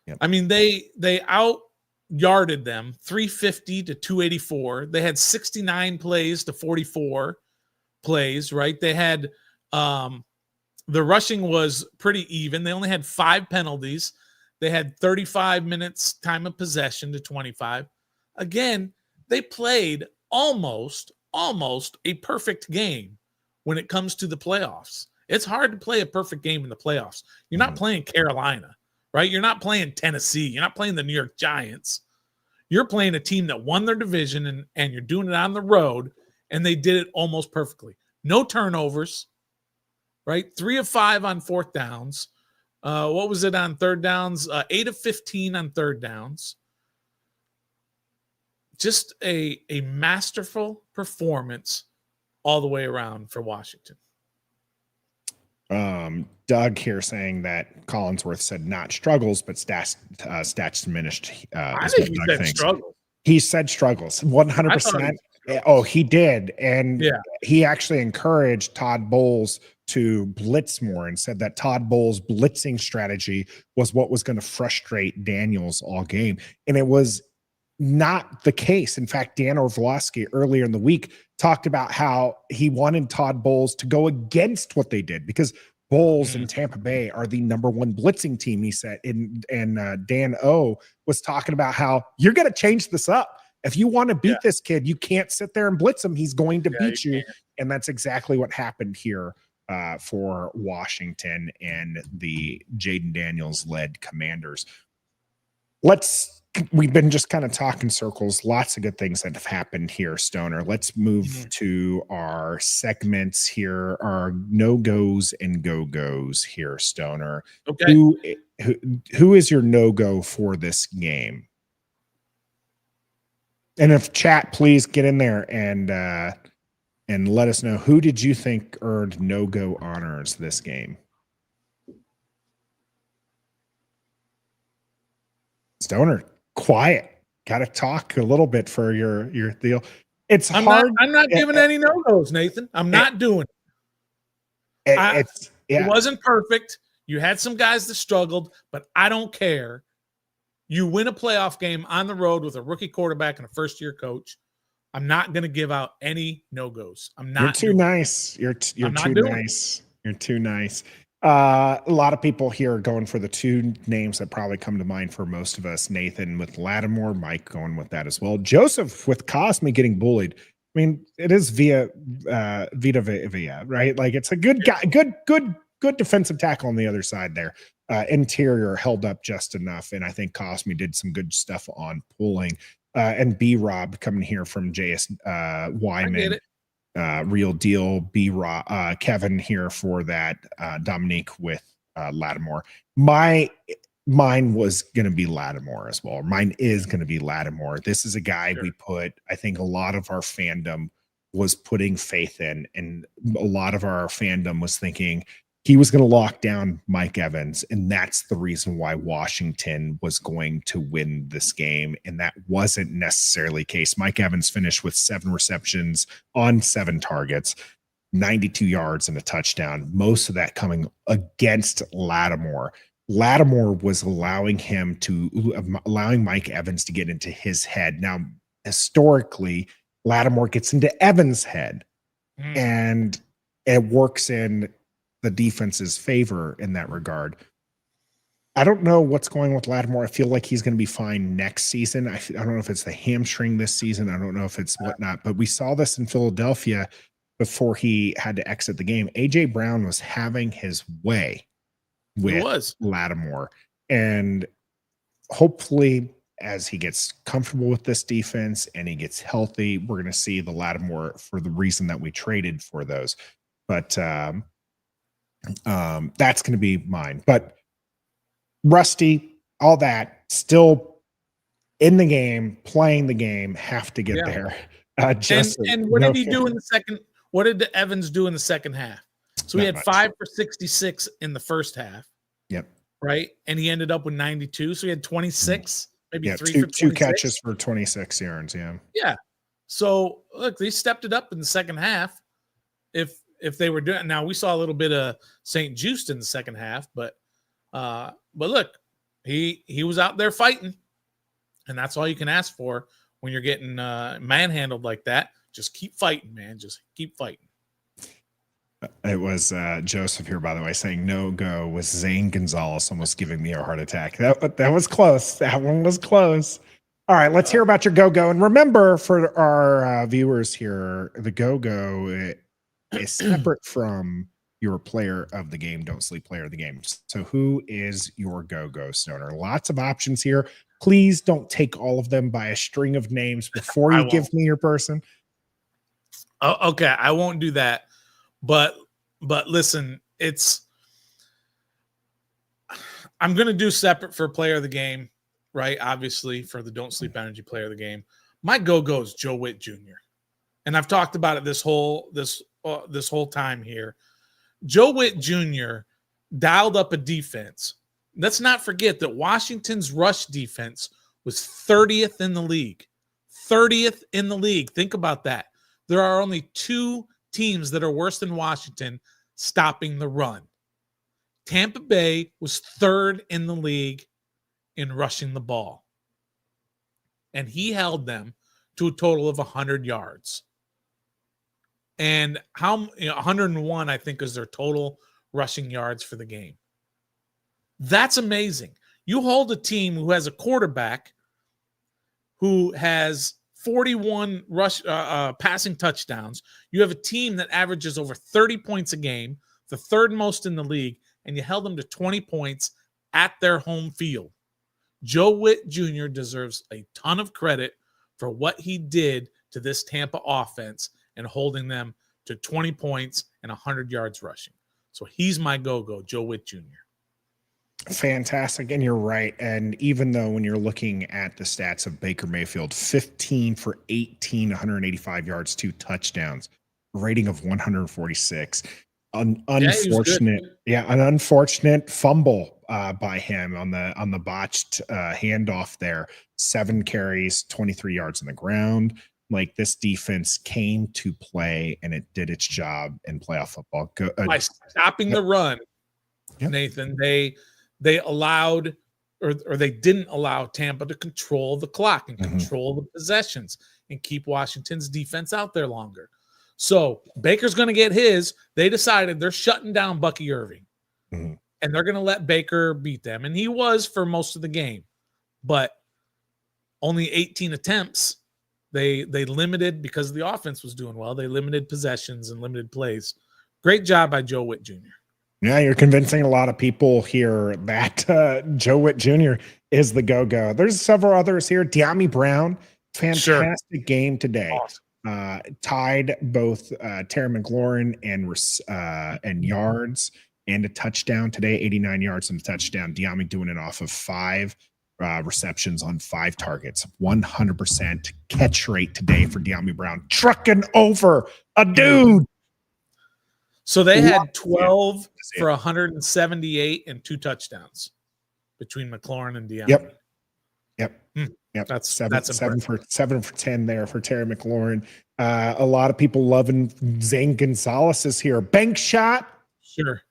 Yep. I mean, they out yarded them 350 to 284. They had 69 plays to 44 plays, right? They had the rushing was pretty even. They only had 5 penalties. They had 35 minutes time of possession to 25. Again, they played almost a perfect game when it comes to the playoffs. It's hard to play a perfect game in the playoffs. You're not playing Carolina, right? You're not playing Tennessee. You're not playing the New York Giants. You're playing a team that won their division, and you're doing it on the road, and they did it almost perfectly. No turnovers, right? 3 of 5 on 4th downs. What was it on 3rd downs? 8 of 15 on 3rd downs. Just a masterful performance all the way around for Washington. Doug here saying that Collinsworth said not struggles, but stats diminished. I think he said struggles. He said struggles 100%. Oh, he did. And he actually encouraged Todd Bowles to blitz more and said that Todd Bowles' blitzing strategy was what was going to frustrate Daniels all game. And it was not the case. In fact, Dan Orlovsky earlier in the week talked about how he wanted Todd Bowles to go against what they did because Bowles and Tampa Bay are the #1 blitzing team, he said. And Dan O was talking about how you're going to change this up. If you want to beat this kid, you can't sit there and blitz him. He's going to beat you. And that's exactly what happened here for Washington and the Jaden Daniels-led Commanders. We've been just kind of talking circles. Lots of good things that have happened here, Stoner. Let's move to our segments here, our no-goes and go-goes here, Stoner. Okay. Who is your no-go for this game? And if chat, please get in there and let us know, who did you think earned no-go honors this game? Stoner, quiet. Got to talk a little bit for your deal. It's hard. I'm not giving any no-goes, Nathan. I'm not doing it. It wasn't perfect. You had some guys that struggled, but I don't care. You win a playoff game on the road with a rookie quarterback and a first-year coach. I'm not going to give out any no-goes. I'm not. You're too nice. You're too nice. You're too nice. A lot of people here are going for the 2 names that probably come to mind for most of us. Nathan with Lattimore, Mike going with that as well. Joseph with Cosme getting bullied. I mean, it is Vita Vea, right? Like, it's a good guy, good defensive tackle on the other side there. Interior held up just enough, and I think Cosme did some good stuff on pulling. And B-Rob coming here from JS Wyman. Real deal. B-Rob, Kevin here for that. Dominique with Lattimore. Mine was going to be Lattimore as well. Mine is going to be Lattimore. This is a guy we put, I think a lot of our fandom was putting faith in, and a lot of our fandom was thinking he was going to lock down Mike Evans, and that's the reason why Washington was going to win this game, and that wasn't necessarily the case. Mike Evans finished with 7 receptions on 7 targets, 92 yards and a touchdown, most of that coming against Lattimore. Lattimore was allowing Mike Evans to get into his head. Now, historically, Lattimore gets into Evans' head, and it works in the defense's favor in that regard. I don't know what's going on with Lattimore. I feel like he's going to be fine next season. I don't know if it's the hamstring this season. I don't know if it's whatnot, but we saw this in Philadelphia before he had to exit the game. A.J. Brown was having his way with Lattimore, and hopefully as he gets comfortable with this defense and he gets healthy, we're going to see the Lattimore for the reason that we traded for those. But that's going to be mine. But rusty, all that, still in the game, playing the game, have to get there. And what did he do in the second? What did Evans do in the second half? So he had 5 for 66 in the first half. Yep. Right. And he ended up with 92. So he had 26, maybe 3 for 26. Two catches for 26 yards. Yeah. Yeah. So look, they stepped it up in the second half. If they were doing, now we saw a little bit of St. Just in the second half, but look, he was out there fighting, and that's all you can ask for when you're getting manhandled like that. Just keep fighting, man. Just keep fighting. It was Joseph here, by the way, saying no go with Zane Gonzalez almost giving me a heart attack. That was close. That one was close. All right, let's hear about your go-go. And remember, for our viewers here, the go-go is separate from your player of the game, don't sleep player of the game. So who is your go-go, Stoner? Lots of options here. Please don't take all of them by a string of names before you give me your person. Oh, okay, I won't do that. But listen, I'm going to do separate for player of the game, right? Obviously, for the Don't Sleep Energy player of the game. My go-go is Joe Witt Jr. And I've talked about it this whole time here. Joe Witt Jr. dialed up a defense. Let's not forget that Washington's rush defense was 30th in the league. 30th in the league. Think about that. There are only 2 teams that are worse than Washington stopping the run. Tampa Bay was 3rd in the league in rushing the ball. And he held them to a total of 100 yards. And 101, I think, is their total rushing yards for the game. That's amazing. You hold a team who has a quarterback who has 41 passing touchdowns. You have a team that averages over 30 points a game, the 3rd most in the league, and you held them to 20 points at their home field. Joe Witt Jr. deserves a ton of credit for what he did to this Tampa offense and holding them to 20 points and 100 yards rushing. So he's my go-go, Joe Witt Jr. Fantastic. And you're right. And even though when you're looking at the stats of Baker Mayfield, 15 for 18, 185 yards, 2 touchdowns, rating of 146. An unfortunate fumble by him on the botched handoff there. 7 carries, 23 yards on the ground. Like, this defense came to play, and it did its job in playoff football. By stopping the run, Nathan, they allowed or they didn't allow Tampa to control the clock and control the possessions and keep Washington's defense out there longer. So Baker's going to get his. They decided they're shutting down Bucky Irving, and they're going to let Baker beat them. And he was for most of the game, but only 18 attempts. They limited, because the offense was doing well. They limited possessions and limited plays. Great job by Joe Witt Jr. Yeah, you're convincing a lot of people here that Joe Witt Jr. is the go-go. There's several others here. Dyami Brown, fantastic game today. Awesome. Tied both Terry McLaurin and yards and a touchdown today, 89 yards and a touchdown. Dyami doing it off of 5 receptions on 5 targets. 100% catch rate today for Dyami Brown. Trucking over a dude. So they had 12 for 178 and 2 touchdowns between McLaurin and Dyami. Yep. That's 7 for 10 there for Terry McLaurin. A lot of people loving Zane Gonzalez is here. Bank shot. Sure.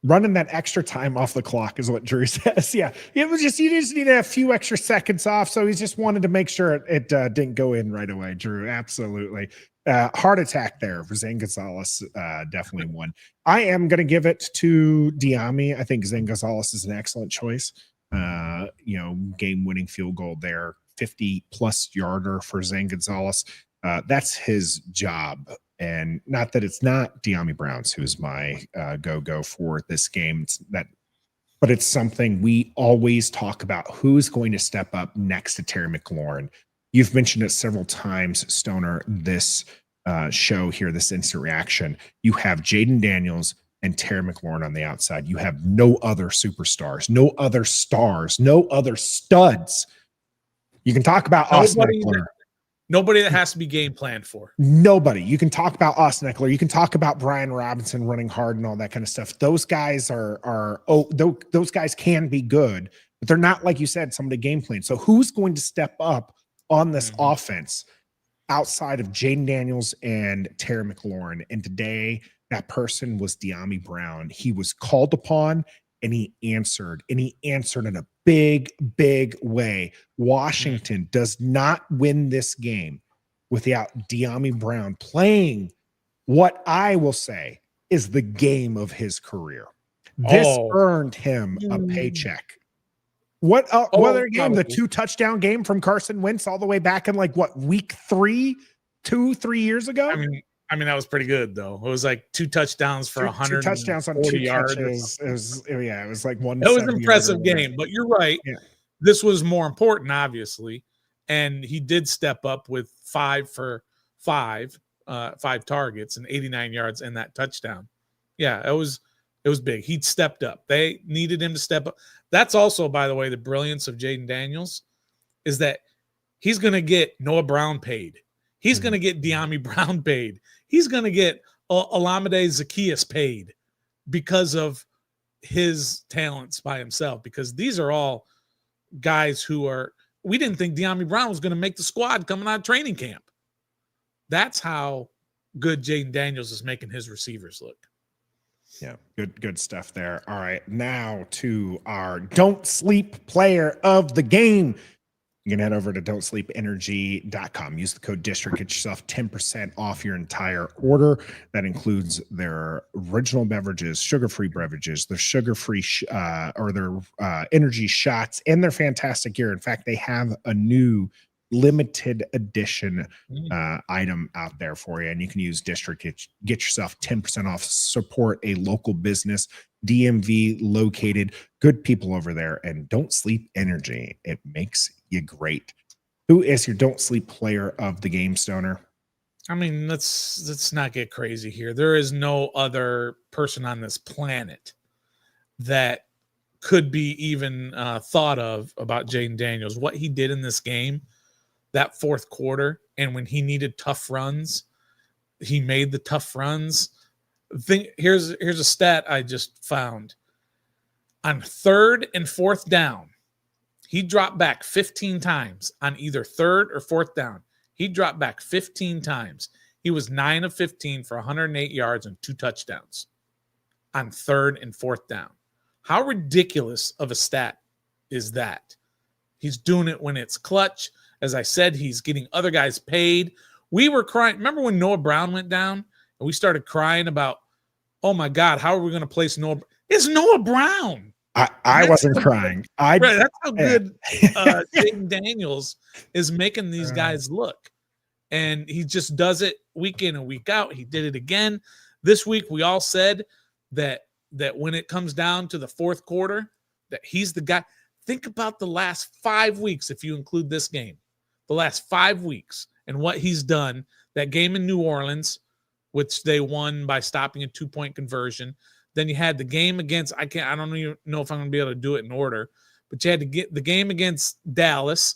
Running that extra time off the clock is what Drew says. Yeah. It was just, you just need a few extra seconds off. So he just wanted to make sure it didn't go in right away. Drew, absolutely. Heart attack there for Zane Gonzalez. Definitely one. I am going to give it to Dyami. I think Zane Gonzalez is an excellent choice. Game-winning field goal there, 50-plus yarder for Zane Gonzalez. That's his job. And not that it's not Dyami Brown's, who's my go-go for this game. But it's something we always talk about. Who's going to step up next to Terry McLaurin? You've mentioned it several times, Stoner, this show here, this instant reaction. You have Jaden Daniels and Terry McLaurin on the outside. You have no other superstars, no other stars, no other studs. You can talk about Austin Eckler. Nobody that has to be game planned for. Nobody. You can talk about Austin Eckler. You can talk about Brian Robinson running hard and all that kind of stuff. Those guys those guys can be good, but they're not, like you said, somebody game plan. So who's going to step up on this offense outside of Jaden Daniels and Terry McLaurin? And today, that person was De'Ami Brown. He was called upon and he answered in a big, big way. Washington does not win this game without De'Ami Brown playing what I will say is the game of his career. This earned him a paycheck. What other game? The 2-touchdown game from Carson Wentz all the way back in week 3 years ago? I mean, that was pretty good though. It was like 2 touchdowns for 100 touchdowns on 2 yards. It was like one. It was an impressive game, but you're right. Yeah. This was more important, obviously, and he did step up with 5 for 5 targets and 89 yards and that touchdown. Yeah, it was big. He'd stepped up. They needed him to step up. That's also, by the way, the brilliance of Jaden Daniels is that he's going to get Noah Brown paid. He's going to get De'Ami Brown paid. He's going to get Olamide Zaccheaus paid because of his talents by himself, because these are all guys we didn't think De'Ami Brown was going to make the squad coming out of training camp. That's how good Jaden Daniels is making his receivers look. Yeah, good stuff there. All right, now to our Don't Sleep player of the game. You can head over to don'tsleepenergy.com. Use the code DISTRICT. Get yourself 10% off your entire order. That includes their original beverages, sugar-free beverages, their sugar-free their energy shots, and their fantastic gear. In fact, they have a new limited edition item out there for you, and you can use District. Get yourself 10% off. Support a local business, DMV located, good people over there, and Don't Sleep Energy. It makes you great. Who is your Don't Sleep player of the game, Stoner? I mean, let's not get crazy here. There is no other person on this planet that could be even thought of about Jaden Daniels. What he did in this game, that fourth quarter, and when he needed tough runs, he made the tough runs. Here's a stat I just found. On 3rd and 4th down, he dropped back 15 times on either 3rd or 4th down. He dropped back 15 times. He was 9 of 15 for 108 yards and 2 touchdowns on 3rd and 4th down. How ridiculous of a stat is that? He's doing it when it's clutch. As I said, he's getting other guys paid. We were crying. Remember when Noah Brown went down and we started crying about, oh my God, how are we going to place Noah? It's Noah Brown. I wasn't crying. That's how good Jaden Daniels is making these guys look. And he just does it week in and week out. He did it again. This week, we all said that when it comes down to the fourth quarter, that he's the guy. Think about the last 5 weeks, if you include this game. The last 5 weeks and what he's done. That game in New Orleans, which they won by stopping a 2-point conversion. Then you had the game against, I don't even know if I'm going to be able to do it in order, but you had to get the game against Dallas.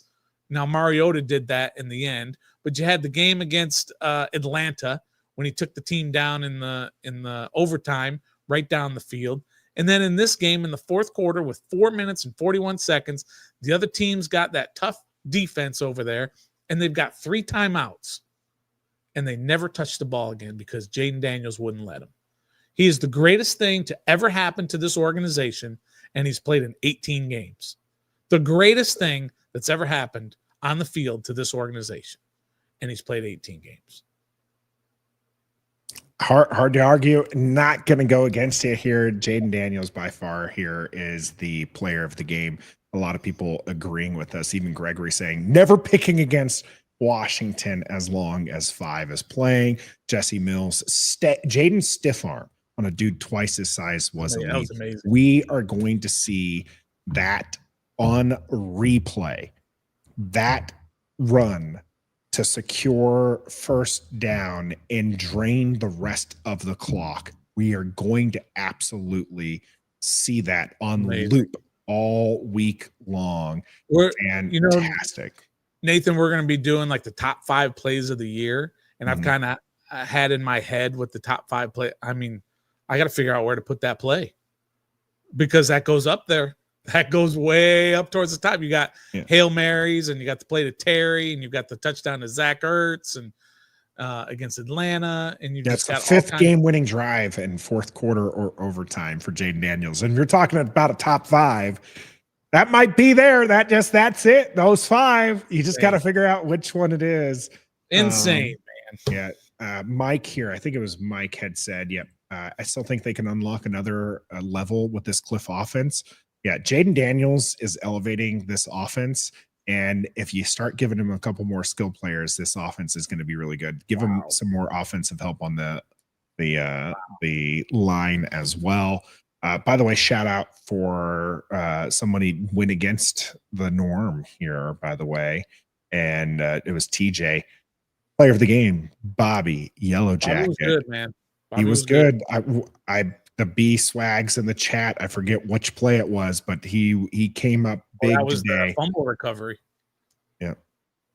Now, Mariota did that in the end, but you had the game against Atlanta when he took the team down in the overtime, right down the field. And then in this game, in the fourth quarter, with 4 minutes and 41 seconds, the other team's got that tough defense over there, and they've got 3 timeouts, and they never touched the ball again because Jaden Daniels wouldn't let them. He is the greatest thing to ever happen to this organization, and he's played in 18 games. The greatest thing that's ever happened on the field to this organization, and he's played 18 games. Hard to argue. Not going to go against you here. Jaden Daniels by far here is the player of the game. A lot of people agreeing with us, even Gregory saying never picking against Washington as long as 5 is playing. Jesse Mills, Jaden stiff arm on a dude twice his size was amazing. We are going to see that on replay. That run to secure first down and drain the rest of the clock we are going to absolutely see that on Amazing. loop all week long. Fantastic. Nathan, we're going to be doing like the top 5 plays of the year. And I've kind of had in my head what the top 5 play. I mean, I got to figure out where to put that play because that goes up there. That goes way up towards the top. You got Hail Marys and you got the play to Terry and you've got the touchdown to Zach Ertz and against Atlanta. And you've that's just got the 5th game-winning drive in 4th quarter or overtime for Jaden Daniels. And you're talking about a top 5. That might be there. That's it. Those 5. You just got to figure out which one it is. Insane, man. Yeah. Mike here, I think it was Mike had said, I still think they can unlock another level with this Cliff offense. Yeah, Jaden Daniels is elevating this offense. And if you start giving him a couple more skill players, this offense is going to be really good. Give him some more offensive help on the line as well. By the way, shout out for somebody went against the norm here, by the way. And it was TJ, player of the game, Bobby Yellow Jacket. Bobby was good, man. He was good. The B swags in the chat. I forget which play it was, but he came up big that was today. The fumble recovery. Yeah.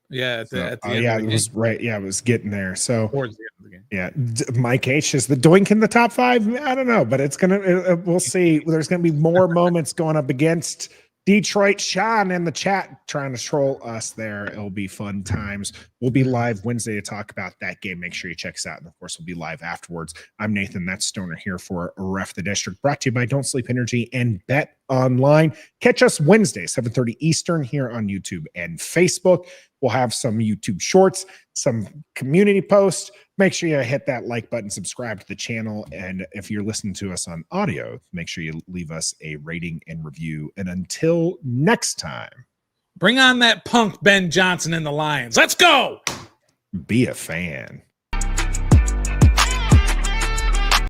Yeah. At the end of the it was right. Yeah, it was getting there. So towards the end of the game. Yeah. Mike H is the doink in the top 5. I don't know, but it's we'll see. There's gonna be more moments going up against Detroit. Sean in the chat trying to troll us there. It'll be fun times. We'll be live Wednesday to talk about that game. Make sure you check us out. And of course, we'll be live afterwards. I'm Nathan. That's Stoner here for Ref the District, brought to you by Don't Sleep Energy and Bet Online. Catch us Wednesday, 7:30 Eastern here on YouTube and Facebook. We'll have some YouTube shorts, some community posts. Make sure you hit that like button, subscribe to the channel. And if you're listening to us on audio, make sure you leave us a rating and review. And until next time, bring on that punk Ben Johnson and the Lions. Let's go. Be a fan.